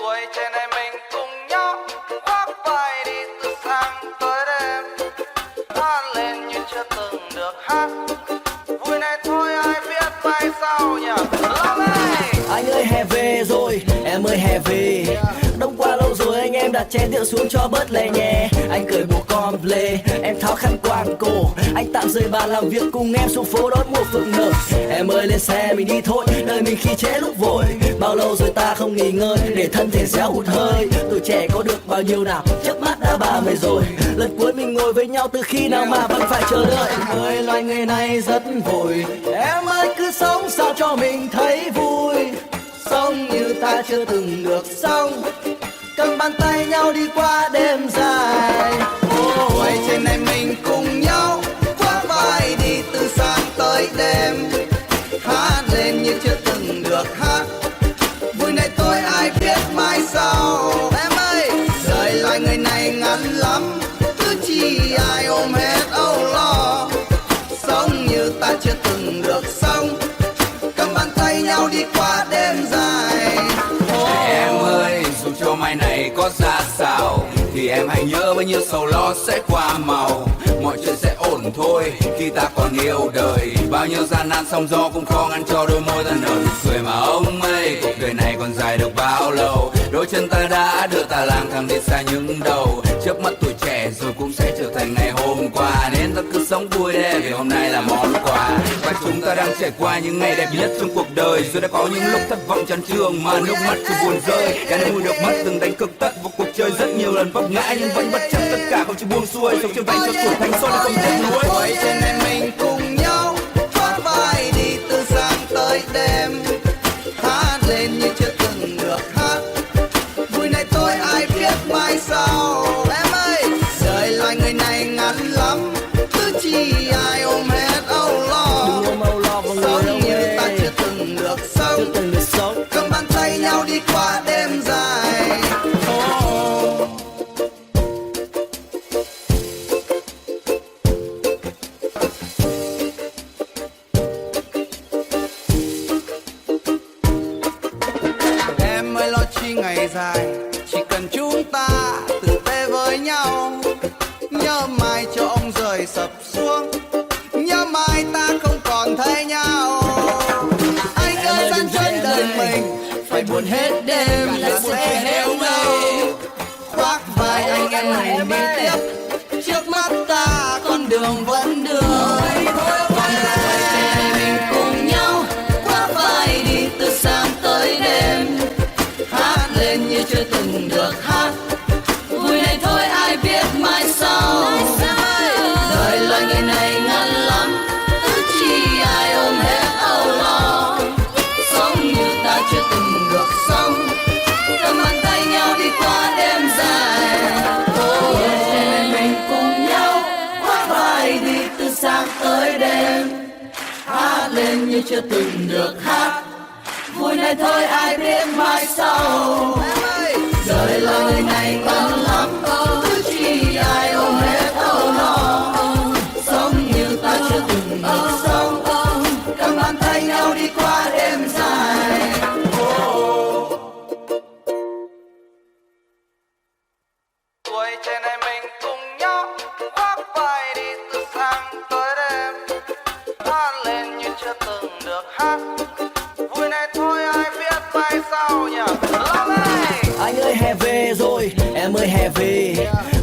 Tuổi trẻ này mình cùng nhau khoác vai đi từ sáng tới đêm, hát lên như chưa từng được hát. Vui này thôi ai biết mai sau nhỉ. Anh ơi hè về rồi, em ơi hè về. Đông qua lâu rồi anh em đặt chén rượu xuống cho bớt lè nhẹ. Anh cởi bộ comple, em tháo khăn quàng cổ. Anh tạm rời bàn làm việc cùng em xuống phố đón mùa phượng nở. Em ơi lên xe mình đi thôi, đời mình khi trễ lúc vội. Bao lâu rồi ta không nghỉ ngơi, để thân thể réo hụt hơi. Tuổi trẻ có được bao nhiêu nào, trước mắt đã 30 rồi. Lần cuối mình ngồi với nhau từ khi nào mà vẫn phải chờ đợi. Em ơi loài người này rất vội, em ơi cứ sống sao cho mình thấy vui. Sống như ta chưa từng được sống, cầm bàn tay nhau đi qua đêm dài. Tuổi trẻ này mình cùng nhau khoác vai đi từ sáng tới đêm, hát lên như chưa từng được hát. Vui này tôi ai biết mai sau. Em ơi, đời loài người này ngắn lắm, cứ chi ai ôm hết âu lo. Sống như ta chưa từng được sống, cầm bàn tay nhau đi qua đêm dài. Em ơi, dù cho mai này có ra sao thì em hãy nhớ bao nhiêu sầu lo sẽ qua màu. Mọi chuyện sẽ ổn thôi khi ta còn yêu đời. Bao nhiêu gian nan sóng gió cũng khó ngăn cho đôi môi ta nở nụ cười mà ông ơi. Cuộc đời này còn dài được bao lâu, đôi chân ta đã đưa ta lang thang đi xa những đầu. Trước mắt tuổi trẻ rồi cũng sẽ trở thành ngày hôm qua, nên ta cứ sống vui đi vì hôm nay là món quà. Và chúng ta đang trải qua những ngày đẹp nhất trong cuộc đời, rồi đã có những lúc thất vọng chán chường mà nước mắt cứ buồn rơi. Cả năm vui được mất từng đánh cực tất vào cuộc chơi, rất nhiều lần vấp ngã nhưng vẫn bất chấp tất cả không chịu buông xuôi. Sống trưởng thành cho tuổi thanh xuân không tiếc nuối. Tuổi trẻ này mình cùng nhau khoác vai đi từ sáng tới đêm, hát lên như chưa từng được hát. Vui này tôi ai biết mai sau. Em ơi, đời loài người này ngắn lắm, cứ chi ai ôm hết âu lo. Đừng ôm âu lo vào người Sống như ta ơi, chưa từng được sống, chưa từng được sống. cầm bàn tay nhau đi qua đêm dài. Em ơi lo chi ngày dài, chỉ cần chúng ta tử tế với nhau. Nhớ mai cho ông rời sập xuống, nhớ mai ta không còn thấy nhau. Anh ơi gian chân đời mình phải buồn hết đêm là sẽ héo ngâu. Khoác vai anh em này đi tiếp, trước mắt ta con đường vẫn đường. Mình cùng nhau khoác vai đi từ sáng tới đêm, hát lên như chưa từng được hát. Vui này thôi ai biết mai sau. Đời loài người này ngắn lắm, cứ chi ai ôm hết âu lo. Sống như ta chưa từng được sống, cầm bàn tay nhau đi qua đêm dài. Tuổi trẻ này mình cùng nhau khoác vai đi từ sáng tới đêm, hát lên như chưa từng được hát. Vui này thôi ai biết mai sau. Đời loài người này ngắn lắm, cứ chi ai ôm hết âu lo. Sống như ta chưa từng được sống, cầm bàn tay nhau đi qua đêm dài. Tuổi trẻ này mình cùng nhau khoác vai đi từ sáng tới đêm, hát lên như chưa từng được hát. Vui này thôi ai biết mai sau nhỉ. Anh ơi hè về rồi, em ơi hè về.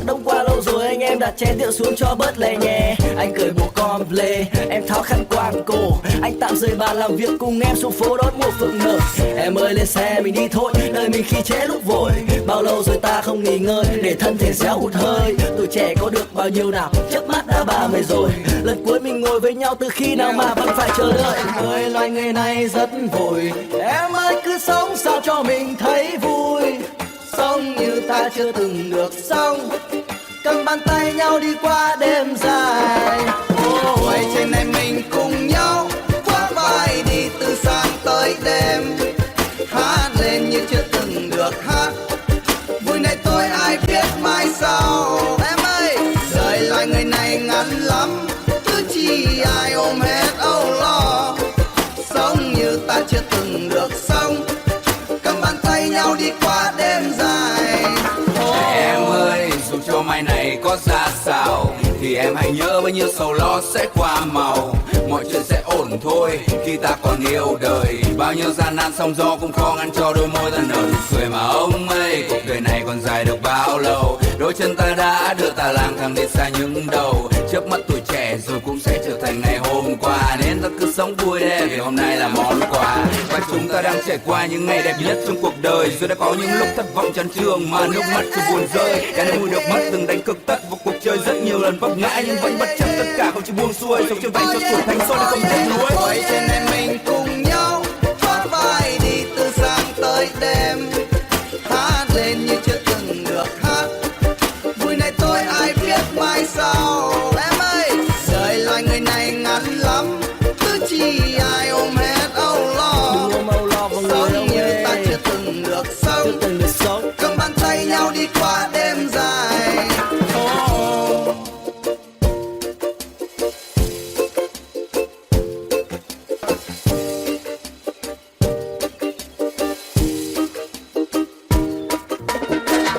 Đông qua lâu rồi anh em đặt chén rượu xuống cho bớt lè nhẹ. Anh cởi bộ comple, em tháo khăn quàng cổ. Anh tạm rời bàn làm việc cùng em xuống phố đón mùa phượng nở. Em ơi lên xe mình đi thôi, đời mình khi trễ lúc vội. Bao lâu rồi ta không nghỉ ngơi, để thân thể réo hụt hơi. Tuổi trẻ có được bao nhiêu nào, trước mắt đã 30 rồi. Lần cuối mình ngồi với nhau từ khi nào mà vẫn phải chờ đợi. Em ơi loài người này rất vội, em ơi cứ sống sao cho mình thấy vui. Sống như ta chưa từng được sống, cầm bàn tay nhau đi qua đêm dài. Tuổi trẻ này mình cùng nhau khoác vai đi từ sáng tới đêm, hát lên như chưa từng được hát. Vui này tôi ai biết mai sau. Em ơi, đời loài người này ngắn lắm, cứ chi ai ôm hết âu lo. Sống như ta chưa từng được sống, cầm bàn tay nhau đi đi qua đêm dài. Em ơi, dù cho mai này có ra sao thì em hãy nhớ bao nhiêu sầu lo sẽ qua màu. Mọi chuyện sẽ ổn thôi khi ta còn yêu đời. Bao nhiêu gian nan sóng gió cũng khó ngăn cho đôi môi ta nở nụ cười mà ông ơi. Cuộc đời này còn dài được bao lâu, đôi chân ta đã đưa ta lang thang đi xa những đầu. Chớp mắt tuổi trẻ rồi cũng sẽ trở thành ngày hôm qua, nên ta cứ sống vui đi vì hôm nay là món quà. Và chúng ta đang trải qua những ngày đẹp nhất trong cuộc đời, rồi đã có những lúc thất vọng chán chường mà nước mắt cứ buồn rơi. Cả nơi được mất từng đánh cực tất vào cuộc chơi, rất nhiều lần vấp ngã nhưng vẫn bất chấp tất cả không chịu buông xuôi. Sống trên tay cho tuổi thanh xuân không tiếc nuối. Vậy trên này mình cùng nhau thoát vai đi từ sáng tới đêm, hát lên như chưa từng được hát. Vui này tôi ai biết mai sau. Em ơi, đời loài người này ngắn lắm, cứ chi ai ôm hết âu lo. Đừng ôm âu lo vào người Sống ông như ơi, ta chưa từng được sống, chưa từng được sống. cầm bàn tay nhau đi qua đêm dài.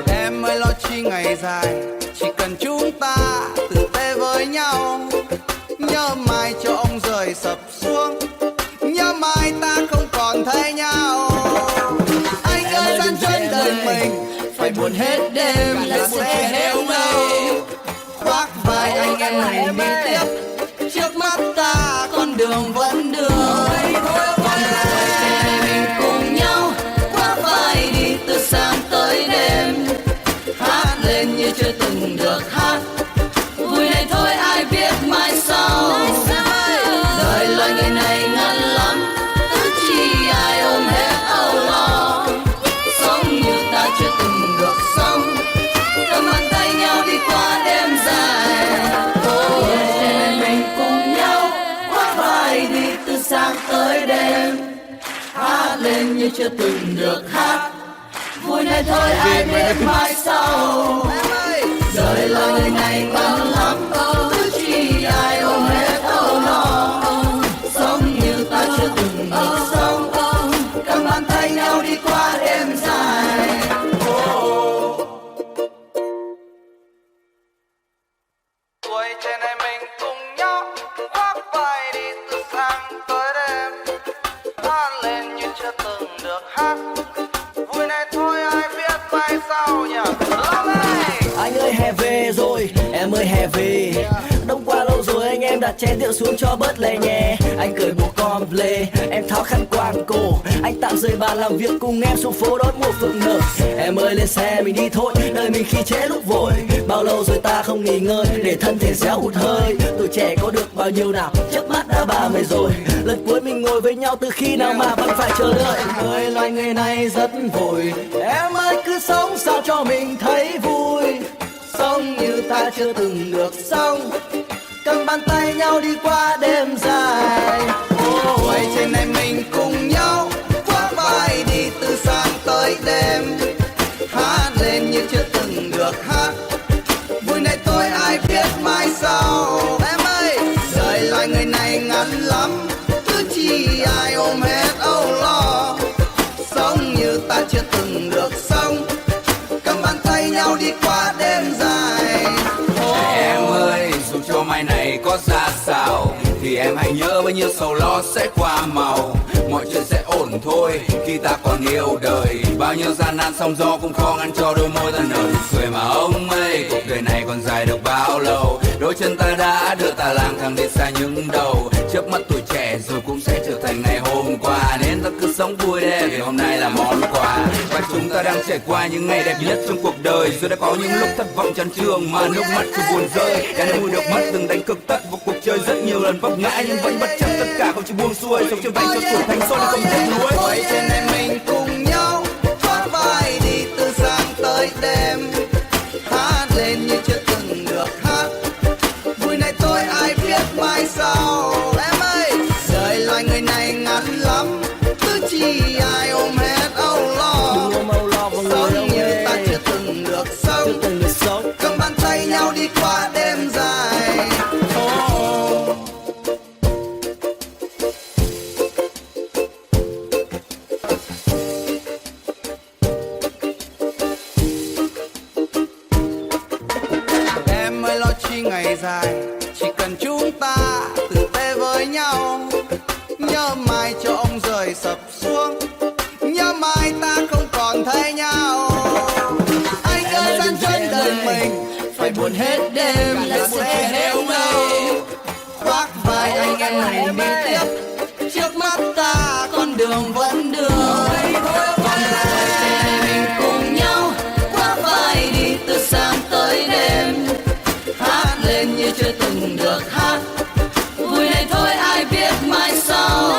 Em ơi, lo chi ngày dài, chỉ cần chúng ta tử tế với nhau. Nhớ mai cho ông rời sập xuống, nhớ mai ta không còn thấy nhau. Anh ơi, gian chân đời mình phải buồn hết đêm là sẽ héo ngâu. Khoác vai anh em mình đi tiếp, trước mắt ta con đường vẫn đường. Con người mình cùng nhau khoác vai đi từ sáng tới đêm, hát lên như chưa từng được hát. Vui này thôi ai biết mai sau. Đời loài người này ngắn lắm, cứ chi ai ôm hết âu lo. Sống như ta chưa từng được sống, cầm bàn tay nhau đi qua đêm dài. Để mình cùng nhau khoác vai đi từ sáng tới đêm, hát lên như chưa từng được hát. Vui này thôi ai biết mai sau. Đời loài người này ngắn lắm, cứ chi ai ôm hết âu lo. Sống như ta chưa từng được sống, cầm bàn tay nhau đi qua đêm dài. Tuổi trẻ này mình cùng nhau khoác vai đi từ sáng tới đêm, hát lên như chưa từng được hát. Vui này thôi ai biết mai sau nhỉ. Anh ơi hè về rồi, em ơi hè về. Đông qua lâu rồi anh em đặt chén rượu xuống cho bớt lè nhẹ. Anh cởi bộ comple, em tháo khăn quàng cổ. Anh tạm rời bàn làm việc cùng em xuống phố đón mùa phượng nở. Em ơi lên xe mình đi thôi, đời mình khi trễ lúc vội. Bao lâu rồi ta không nghỉ ngơi, để thân thể réo hụt hơi. Tuổi trẻ có được bao nhiêu nào, trước mắt đã 30 rồi. Lần cuối mình ngồi với nhau từ khi nào mà vẫn phải chờ đợi. Người loài người này rất vội, em ơi cứ sống sao cho mình thấy vui. Sống như ta chưa từng được sống, cầm bàn tay nhau đi qua đêm dài. Vậy trên này mình cùng nhau khoác vai đi từ sáng tới đêm, hát lên như chưa từng được hát. Vui này tôi ai biết mai sau. Em ơi, đời loài người này ngắn lắm, cứ chi ai ôm hết âu lo. Sống như ta chưa từng được sống, cầm bàn tay nhau đi qua đêm dài. Em ơi, dù cho mai này có ra sao thì em hãy nhớ bao nhiêu sầu lo sẽ qua màu. Mọi chuyện sẽ ổn thôi khi ta còn yêu đời. Bao nhiêu gian nan sóng gió cũng khó ngăn cho đôi môi ta nở nụ cười mà ông ơi. Cuộc đời này còn dài được bao lâu, đôi chân ta đã đưa ta lang thang đi xa những đầu. Chớp mắt tuổi trẻ rồi cũng sẽ trở thành ngày hôm qua, nên ta cứ sống vui đi vì hôm nay là món quà. Và chúng ta đang trải qua những ngày đẹp nhất trong cuộc đời, rồi đã có những lúc thất vọng chán chường mà nước mắt cứ buồn rơi. Cả nơi được mất từng đánh cực tất vào cuộc chơi, rất nhiều lần vấp ngã nhưng vẫn bất chấp tất cả không chịu buông xuôi. Sống trên tay cho tuổi thanh xuân không tiếc nuối. Vậy trên này mình cùng nhau thoát vai đi từ sáng tới đêm, hát lên như chưa từng được hát. Vui này tôi ai biết mai sau. Em ơi, đời loài người này ngắn lắm, cứ chi ai ôm hết âu lo. Đừng ôm âu lo vào người Sống ông như ơi, ta chưa từng được sống, chưa từng được sống. cầm bàn tay nhau đi qua đêm dài. chi ngày dài, chỉ cần chúng ta tử tế với nhau. Nhớ mai cho ông rời sập xuống, nhớ mai ta không còn thấy nhau. Anh ơi gian chân đời mình phải buồn hết đêm là sẽ héo ngâu. Khoác vai anh em mình đi tiếp, trước mắt ta con đường vẫn đường. Còn lại mình cùng nhau khoác vai đi từ sáng tới đêm, hát lên như chưa từng được hát. Vui này thôi ai biết mai sau.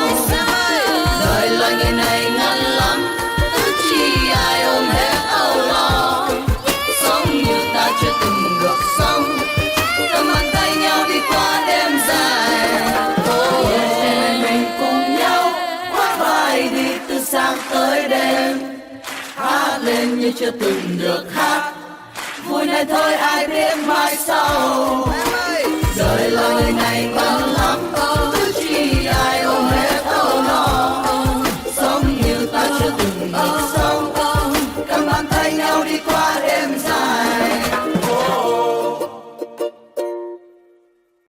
Đời loài người này ngắn lắm, ước chi ai ôm hết âu lo. Sống như ta chưa từng được sống, cầm bàn tay nhau đi qua đêm dài. Mình cùng nhau khoác vai đi từ sáng tới đêm, hát lên như chưa từng được hát. Vui này thôi ai biết mai sau.